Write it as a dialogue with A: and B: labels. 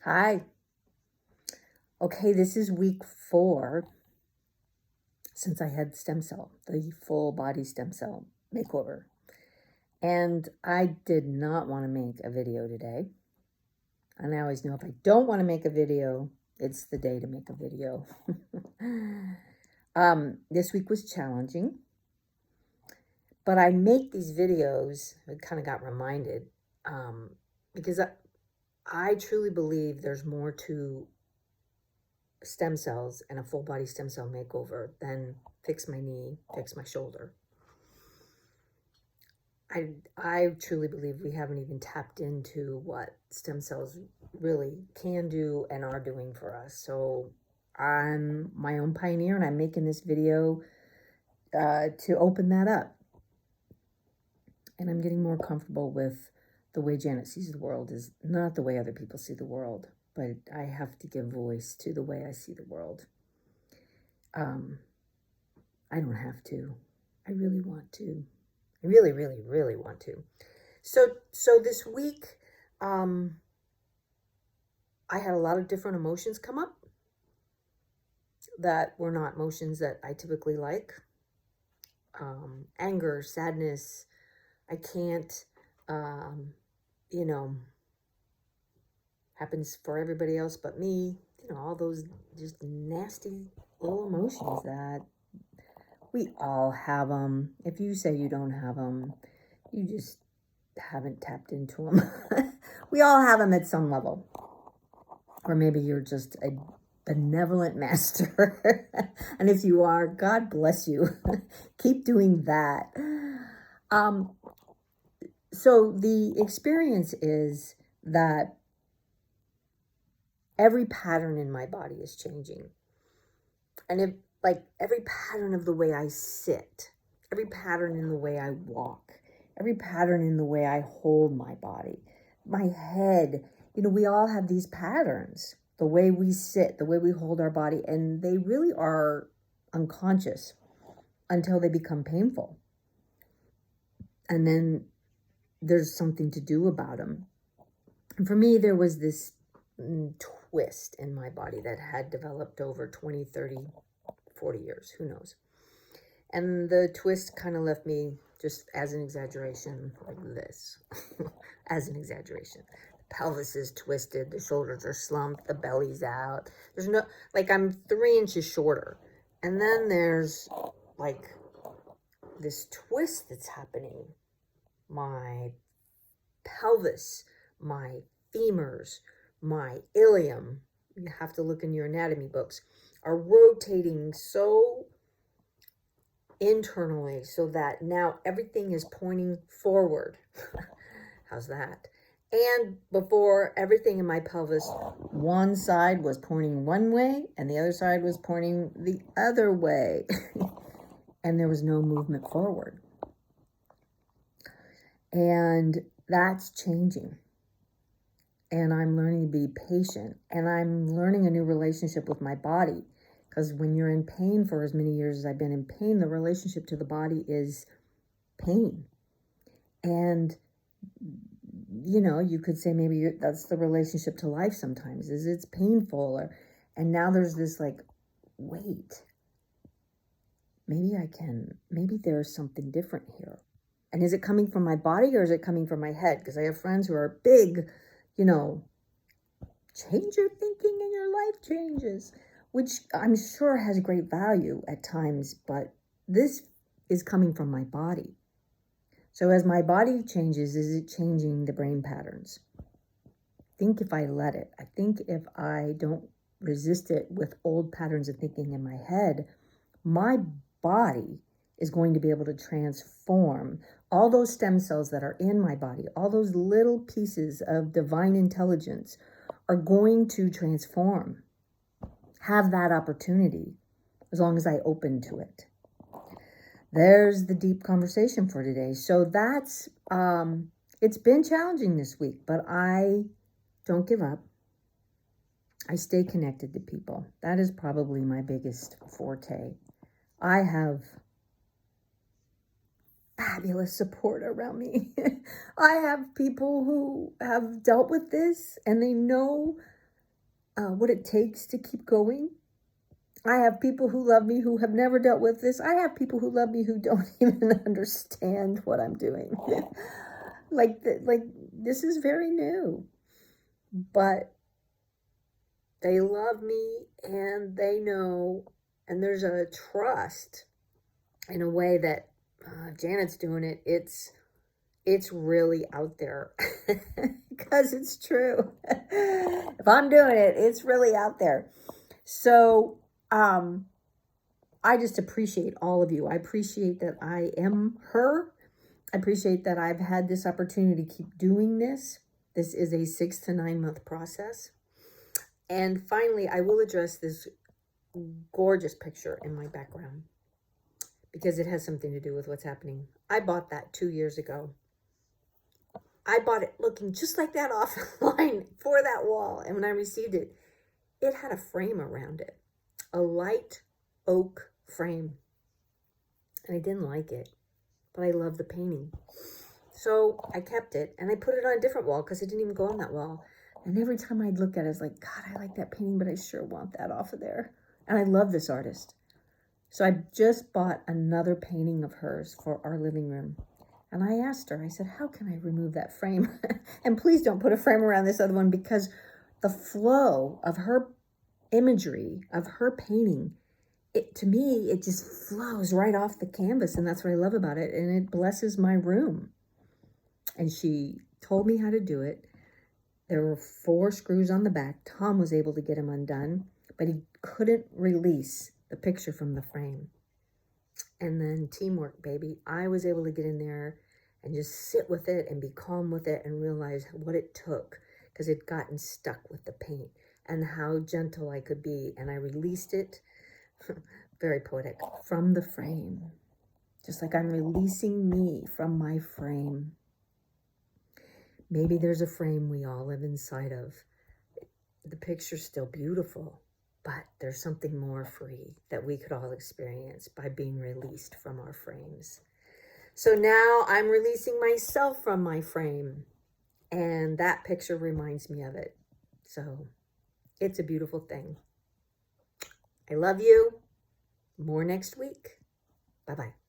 A: Hi. Okay, this is week 4 since I had the full body stem cell makeover. And I did not want to make a video today. And I always know if I don't want to make a video, it's the day to make a video. This week was challenging. But I make these videos, I kind of got reminded, because I truly believe there's more to stem cells and a full body stem cell makeover than fix my knee, fix my shoulder. I truly believe we haven't even tapped into what stem cells really can do and are doing for us. So I'm my own pioneer, and I'm making this video to open that up. And I'm getting more comfortable with the way Janet sees the world is not the way other people see the world, but I have to give voice to the way I see the world. I don't have to. I really want to. I really, really, really want to. So this week, I had a lot of different emotions come up that were not emotions that I typically like. Anger, sadness. I can't, happens for everybody else but me. All those just nasty little emotions that we all have them. If you say you don't have them, you just haven't tapped into them. We all have them at some level. Or maybe you're just a benevolent master. And if you are, God bless you. Keep doing that. So the experience is that every pattern in my body is changing. And every pattern of the way I sit, every pattern in the way I walk, every pattern in the way I hold my body, my head, we all have these patterns, the way we sit, the way we hold our body, and they really are unconscious until they become painful. And then there's something to do about them. And for me, there was this twist in my body that had developed over 20, 30, 40 years, who knows. And the twist kind of left me, just as an exaggeration, like this, as an exaggeration. The pelvis is twisted, the shoulders are slumped, the belly's out. There's no, I'm 3 inches shorter. And then there's this twist that's happening. My pelvis, my femurs, my ilium, you have to look in your anatomy books, are rotating so internally so that now everything is pointing forward. How's that? And before, everything in my pelvis, one side was pointing one way and the other side was pointing the other way. And there was no movement forward. And that's changing. And I'm learning to be patient. And I'm learning a new relationship with my body. Because when you're in pain for as many years as I've been in pain, the relationship to the body is pain. And, you could say maybe that's the relationship to life sometimes, is it's painful. And now there's this wait, maybe there's something different here. And is it coming from my body or is it coming from my head? Because I have friends who are big, change your thinking and your life changes, which I'm sure has great value at times, but this is coming from my body. So as my body changes, is it changing the brain patterns? I think if I let it, I think if I don't resist it with old patterns of thinking in my head, my body is going to be able to transform all those stem cells that are in my body, all those little pieces of divine intelligence are going to transform, have that opportunity, as long as I open to it. There's the deep conversation for today. So that's, it's been challenging this week, but I don't give up. I stay connected to people. That is probably my biggest forte. I have fabulous support around me. I have people who have dealt with this and they know what it takes to keep going. I have people who love me who have never dealt with this. I have people who love me who don't even understand what I'm doing. like this is very new. But they love me and they know, and there's a trust in a way that Janet's doing it. It's really out there because it's true. If I'm doing it, it's really out there. So I just appreciate all of you. I appreciate that I am her. I appreciate that I've had this opportunity to keep doing this. This is a 6 to 9 month process. And finally, I will address this gorgeous picture in my background because it has something to do with what's happening. I bought that 2 years ago. I bought it looking just like that offline for that wall. And when I received it, it had a frame around it, a light oak frame. And I didn't like it, but I love the painting. So I kept it and I put it on a different wall because it didn't even go on that wall. And every time I'd look at it, it's like, God, I like that painting, but I sure want that off of there. And I love this artist. So I just bought another painting of hers for our living room. And I asked her, I said, how can I remove that frame? And please don't put a frame around this other one, because the flow of her imagery, of her painting, to me, it just flows right off the canvas. And that's what I love about it. And it blesses my room. And she told me how to do it. There were 4 screws on the back. Tom was able to get them undone, but he couldn't release the picture from the frame. And then teamwork, baby. I was able to get in there and just sit with it and be calm with it and realize what it took, because it'd gotten stuck with the paint, and how gentle I could be. And I released it, very poetic, from the frame. Just like I'm releasing me from my frame. Maybe there's a frame we all live inside of. The picture's still beautiful, but there's something more free that we could all experience by being released from our frames. So now I'm releasing myself from my frame, and that picture reminds me of it. So it's a beautiful thing. I love you. More next week. Bye-bye.